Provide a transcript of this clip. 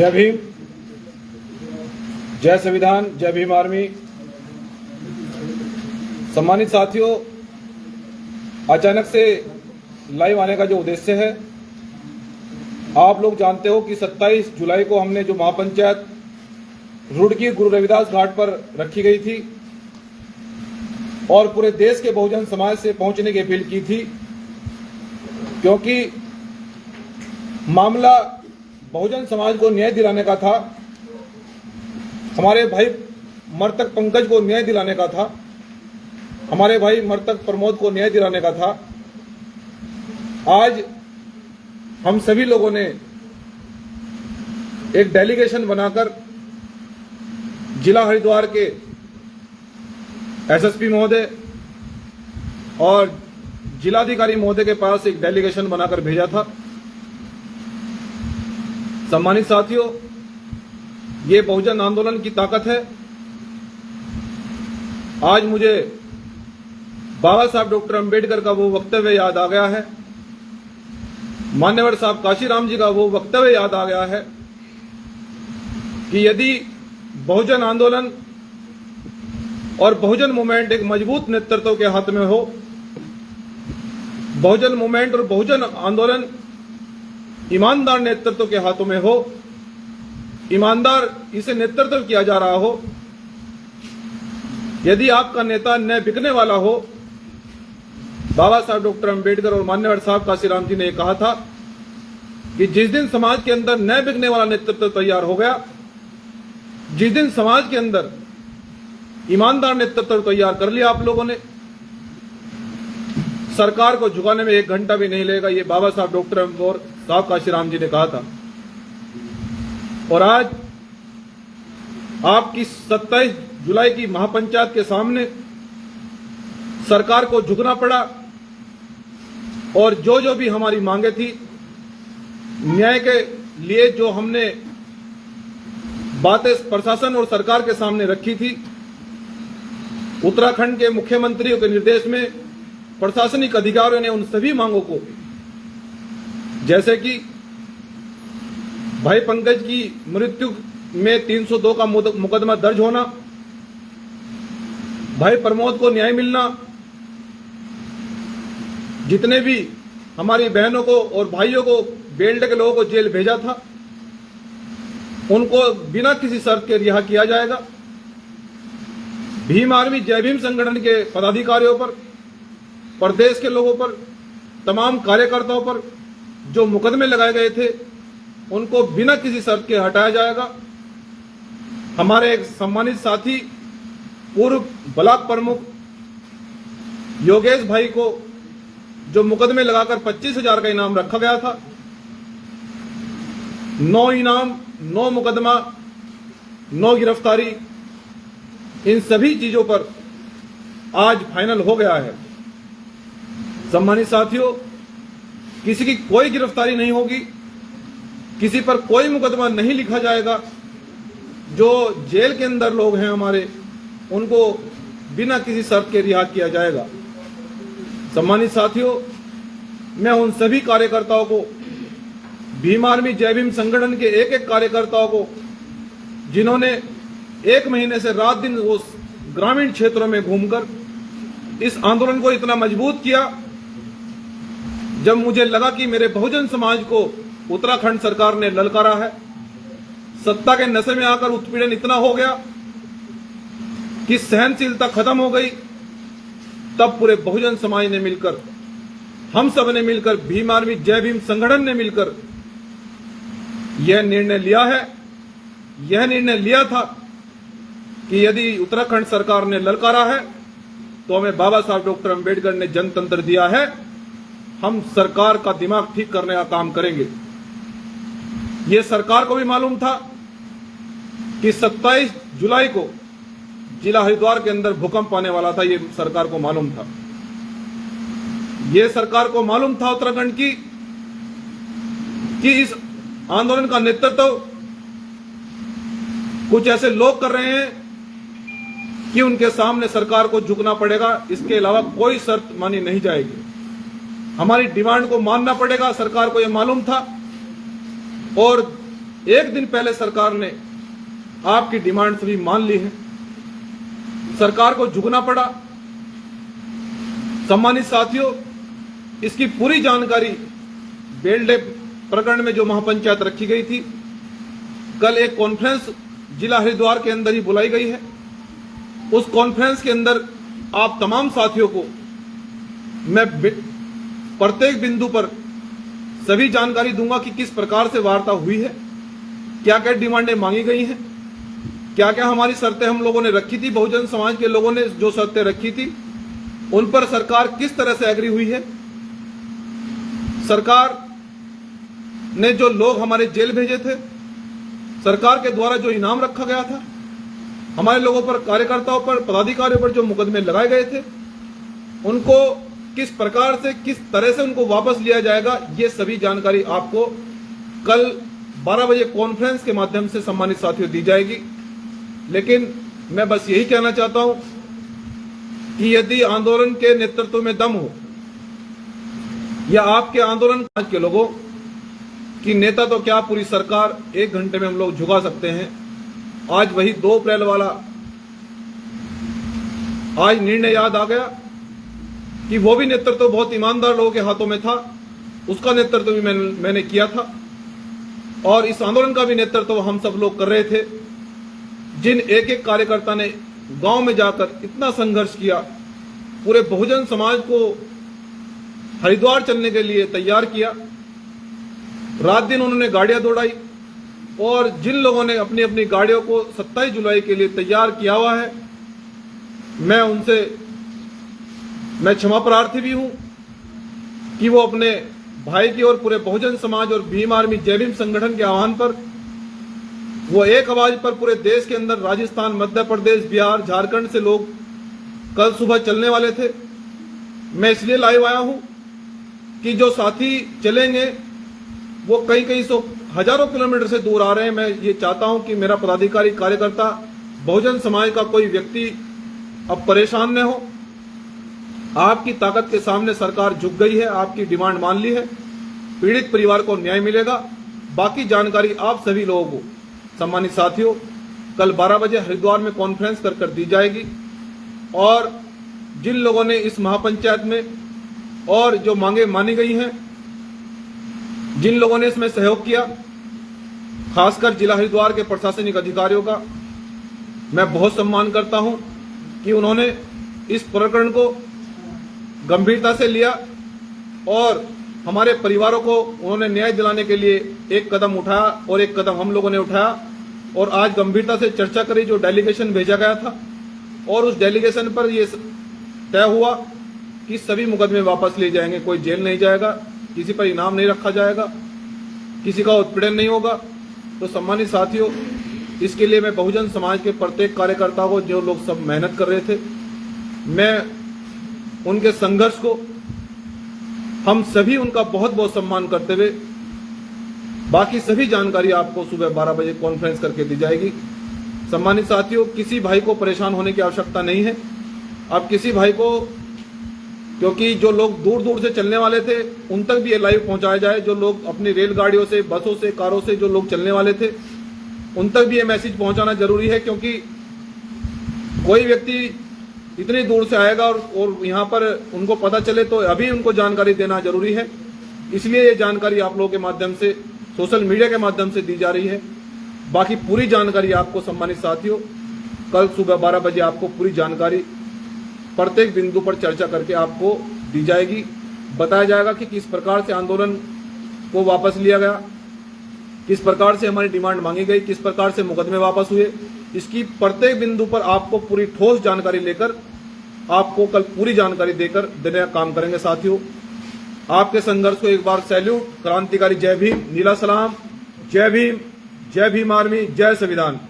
जय भीम, जय संविधान, जय भीम आर्मी। सम्मानित साथियों, अचानक से लाइव आने का जो उद्देश्य है, आप लोग जानते हो कि 27 जुलाई को हमने जो महापंचायत रुड़की गुरु रविदास घाट पर रखी गई थी और पूरे देश के बहुजन समाज से पहुंचने की अपील की थी, क्योंकि मामला बहुजन समाज को न्याय दिलाने का था, हमारे भाई मृतक पंकज को न्याय दिलाने का था, हमारे भाई मृतक प्रमोद को न्याय दिलाने का था। आज हम सभी लोगों ने एक डेलीगेशन बनाकर जिला हरिद्वार के एसएसपी महोदय और जिलाधिकारी महोदय के पास एक डेलीगेशन बनाकर भेजा था। सम्मानित साथियों, ये बहुजन आंदोलन की ताकत है। आज मुझे बाबा साहब डॉक्टर अंबेडकर का वो वक्तव्य याद आ गया है, मान्यवर साहब काशीराम जी का वो वक्तव्य याद आ गया है कि यदि बहुजन आंदोलन और बहुजन मूवमेंट एक मजबूत नेतृत्व के हाथ में हो, बहुजन मूवमेंट और बहुजन आंदोलन ईमानदार नेतृत्व के हाथों में हो, ईमानदार इसे नेतृत्व किया जा रहा हो, यदि आपका नेता न्याय बिकने वाला हो, बाबा साहब डॉक्टर अंबेडकर और मान्यवर साहब काशीराम जी ने कहा था कि जिस दिन समाज के अंदर न्याय बिकने वाला नेतृत्व तैयार हो गया, जिस दिन समाज के अंदर ईमानदार नेतृत्व तैयार कर लिया आप लोगों ने, सरकार को झुकाने में 1 घंटा भी नहीं लगेगा, ये बाबा साहब डॉक्टर और साहब काशीराम जी ने कहा था। और आज आपकी 27 जुलाई की महापंचायत के सामने सरकार को झुकना पड़ा और जो जो भी हमारी मांगे थी, न्याय के लिए जो हमने बातें प्रशासन और सरकार के सामने रखी थी, उत्तराखंड के मुख्यमंत्रियों के निर्देश में प्रशासनिक अधिकारियों ने उन सभी मांगों को, जैसे कि भाई पंकज की मृत्यु में 302 का मुकदमा दर्ज होना, भाई प्रमोद को न्याय मिलना, जितने भी हमारी बहनों को और भाइयों को बेल्ट के लोगों को जेल भेजा था, उनको बिना किसी शर्त के रिहा किया जाएगा। भीम आर्मी जय भीम संगठन के पदाधिकारियों पर, प्रदेश के लोगों पर, तमाम कार्यकर्ताओं पर जो मुकदमे लगाए गए थे, उनको बिना किसी शर्त के हटाया जाएगा। हमारे एक सम्मानित साथी पूर्व ब्लॉक प्रमुख योगेश भाई को जो मुकदमे लगाकर 25,000 का इनाम रखा गया था, 9 इनाम, 9 मुकदमा, 9 गिरफ्तारी, इन सभी चीजों पर आज फाइनल हो गया है। सम्मानित साथियों, किसी की कोई गिरफ्तारी नहीं होगी, किसी पर कोई मुकदमा नहीं लिखा जाएगा। जो जेल के अंदर लोग हैं हमारे, उनको बिना किसी शर्त के रिहा किया जाएगा। सम्मानित साथियों, मैं उन सभी कार्यकर्ताओं को, भीम आर्मी जय भीम संगठन के एक एक कार्यकर्ताओं को, जिन्होंने 1 महीने से रात दिन वो ग्रामीण क्षेत्रों में घूमकर इस आंदोलन को इतना मजबूत किया, जब मुझे लगा कि मेरे बहुजन समाज को उत्तराखंड सरकार ने ललकारा है, सत्ता के नशे में आकर उत्पीड़न इतना हो गया कि सहनशीलता खत्म हो गई, तब पूरे बहुजन समाज ने मिलकर, हम सब ने मिलकर, भीम आर्मी जय भीम संगठन ने मिलकर यह निर्णय लिया है। यह निर्णय लिया था कि यदि उत्तराखंड सरकार ने ललकारा है तो हमें बाबा साहब डॉक्टर अंबेडकर ने जनतंत्र दिया है, हम सरकार का दिमाग ठीक करने का काम करेंगे। यह सरकार को भी मालूम था कि 27 जुलाई को जिला हरिद्वार के अंदर भूकंप आने वाला था, यह सरकार को मालूम था। यह सरकार को मालूम था उत्तराखंड की कि इस आंदोलन का नेतृत्व कुछ ऐसे लोग कर रहे हैं कि उनके सामने सरकार को झुकना पड़ेगा, इसके अलावा कोई शर्त मानी नहीं जाएगी। हमारी डिमांड को मानना पड़ेगा, सरकार को यह मालूम था। और एक दिन पहले सरकार ने आपकी डिमांड सभी मान ली है। सरकार को झुकना पड़ा। सम्मानित साथियों, इसकी पूरी जानकारी बेलडे प्रकरण में जो महापंचायत रखी गई थी, कल एक कॉन्फ्रेंस जिला हरिद्वार के अंदर ही बुलाई गई है। उस कॉन्फ्रेंस के अंदर आप तमाम साथियों को मैं प्रत्येक बिंदु पर सभी जानकारी दूंगा कि किस प्रकार से वार्ता हुई है, क्या क्या डिमांडें मांगी गई हैं, क्या क्या हमारी शर्तें हम लोगों ने रखी थी, बहुजन समाज के लोगों ने जो शर्तें रखी थी उन पर सरकार किस तरह से एग्री हुई है। सरकार ने जो लोग हमारे जेल भेजे थे, सरकार के द्वारा जो इनाम रखा गया था, हमारे लोगों पर, कार्यकर्ताओं पर, पदाधिकारियों पर जो मुकदमे लगाए गए थे, उनको किस प्रकार से, किस तरह से उनको वापस लिया जाएगा, ये सभी जानकारी आपको कल 12 बजे कॉन्फ्रेंस के माध्यम से सम्मानित साथियों दी जाएगी। लेकिन मैं बस यही कहना चाहता हूं कि यदि आंदोलन के नेतृत्व में दम हो या आपके आंदोलन के लोगों की नेता, तो क्या पूरी सरकार 1 घंटे में हम लोग झुका सकते हैं। आज वही 2 अप्रैल वाला आज निर्णय याद आ गया कि वो भी नेतृत्व बहुत ईमानदार लोगों के हाथों में था, उसका नेतृत्व भी मैंने किया था, और इस आंदोलन का भी नेतृत्व हम सब लोग कर रहे थे। जिन एक एक कार्यकर्ता ने गांव में जाकर इतना संघर्ष किया, पूरे बहुजन समाज को हरिद्वार चलने के लिए तैयार किया, रात दिन उन्होंने गाड़ियां दौड़ाई, और जिन लोगों ने अपनी अपनी गाड़ियों को 27 जुलाई के लिए तैयार किया हुआ है, मैं उनसे क्षमा प्रार्थी भी हूं कि वो अपने भाई की और पूरे बहुजन समाज और भीम आर्मी जय भीम संगठन के आह्वान पर वो एक आवाज पर पूरे देश के अंदर, राजस्थान, मध्य प्रदेश, बिहार, झारखंड से लोग कल सुबह चलने वाले थे। मैं इसलिए लाइव आया हूं कि जो साथी चलेंगे वो कई सौ हजारों किलोमीटर से दूर आ रहे हैं। मैं ये चाहता हूं कि मेरा पदाधिकारी, कार्यकर्ता, बहुजन समाज का कोई व्यक्ति अब परेशान न हो। आपकी ताकत के सामने सरकार झुक गई है, आपकी डिमांड मान ली है, पीड़ित परिवार को न्याय मिलेगा। बाकी जानकारी आप सभी लोगों को सम्मानित साथियों कल 12 बजे हरिद्वार में कॉन्फ्रेंस कर दी जाएगी। और जिन लोगों ने इस महापंचायत में और जो मांगे मानी गई हैं, जिन लोगों ने इसमें सहयोग किया, खासकर जिला हरिद्वार के प्रशासनिक अधिकारियों का मैं बहुत सम्मान करता हूं कि उन्होंने इस प्रकरण को गंभीरता से लिया और हमारे परिवारों को उन्होंने न्याय दिलाने के लिए एक कदम उठाया और एक कदम हम लोगों ने उठाया, और आज गंभीरता से चर्चा करी। जो डेलीगेशन भेजा गया था और उस डेलीगेशन पर यह तय हुआ कि सभी मुकदमे वापस लिए जाएंगे, कोई जेल नहीं जाएगा, किसी पर इनाम नहीं रखा जाएगा, किसी का उत्पीड़न नहीं होगा। तो सम्मानित साथियों, इसके लिए मैं बहुजन समाज के प्रत्येक कार्यकर्ता को, जो लोग सब मेहनत कर रहे थे, मैं उनके संघर्ष को, हम सभी उनका बहुत बहुत सम्मान करते हुए बाकी सभी जानकारी आपको सुबह 12 बजे कॉन्फ्रेंस करके दी जाएगी। सम्मानित साथियों, किसी भाई को परेशान होने की आवश्यकता नहीं है। अब किसी भाई को, क्योंकि जो लोग दूर दूर से चलने वाले थे उन तक भी ये लाइव पहुंचाया जाए, जो लोग अपनी रेलगाड़ियों से, बसों से, कारों से जो लोग चलने वाले थे उन तक भी ये मैसेज पहुंचाना जरूरी है, क्योंकि कोई व्यक्ति इतनी दूर से आएगा और यहाँ पर उनको पता चले तो अभी उनको जानकारी देना जरूरी है। इसलिए ये जानकारी आप लोगों के माध्यम से, सोशल मीडिया के माध्यम से दी जा रही है। बाकी पूरी जानकारी आपको सम्मानित साथियों कल सुबह 12 बजे आपको पूरी जानकारी प्रत्येक बिंदु पर चर्चा करके आपको दी जाएगी। बताया जाएगा कि किस प्रकार से आंदोलन को वापस लिया गया, किस प्रकार से हमारी डिमांड मांगी गई, किस प्रकार से मुकदमे वापस हुए। इसकी प्रत्येक बिंदु पर आपको पूरी ठोस जानकारी लेकर, आपको कल पूरी जानकारी देकर देने का काम करेंगे। साथियों, आपके संघर्ष को एक बार सैल्यूट। क्रांतिकारी जय भीम, नीला सलाम, जय भीम आर्मी, जय संविधान।